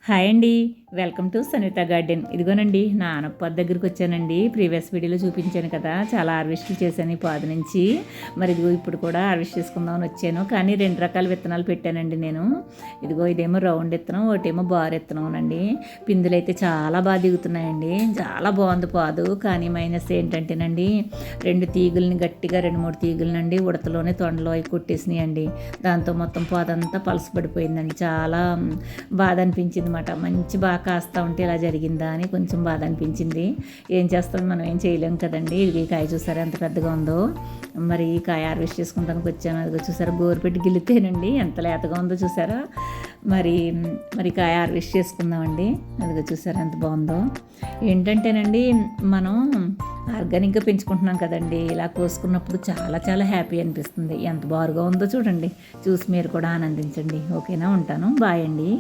Hi అండి, welcome to Sanvitha garden. ఇదిగోనండి నా ఆనప దగ్గరికి వచ్చానండి. ప్రీవియస్ వీడియోలో చూపించాను కదా, చాలా హార్వెస్ట్లు చేశాను ఈ పాదు నుంచి. మరి ఇదిగో ఇప్పుడు కూడా హార్వెస్ట్ చేసుకుందామని వచ్చాను. కానీ 2 రకాల విత్తనాలు పెట్టానండి నేను. ఇదిగో ఇదేమో రౌండ్ విత్తనం, ఒకటేమో బార్ విత్తనం అండి. పిందులు అయితే చాలా బాగా దిగుతున్నాయండి, చాలా బాగుంది పాదు. కానీ మైనస్ ఏంటంటేనండి, 2 తీగుల్ని గట్టిగా 2-3 తీగులనండి ఉడతలోనే తొండలో అవి కొట్టేసినాయండి. దాంతో మొత్తం పాదంతా పలసపడిపోయిందండి. చాలా బాధ అనిపించింది అనమాట. మంచి బాగా కాస్తా ఉంటే ఇలా జరిగిందా అని కొంచెం బాధ అనిపించింది. ఏం చేస్తాం, మనం ఏం చేయలేం కదండి. ఇది కాయ చూసారా ఎంత పెద్దగా ఉందో. మరి ఈ కాయ హార్వెస్ట్ చేసుకుంటానికి వచ్చాను. అదిగో చూసారా, గోరుపెట్టి గిల్లితేనండి ఎంత లేతగా ఉందో చూసారా. మరి కాయ హార్వెస్ట్ చేసుకుందామండి. అదిగో చూసారా ఎంత బాగుందో. ఏంటంటేనండి, మనం ఆర్గానిక్గా పెంచుకుంటున్నాం కదండి. ఇలా కోసుకున్నప్పుడు చాలా చాలా హ్యాపీ అనిపిస్తుంది. ఎంత బారుగా ఉందో చూడండి. చూసి మీరు కూడా ఆనందించండి. ఓకేనా, ఉంటాను. బాయ్ అండి.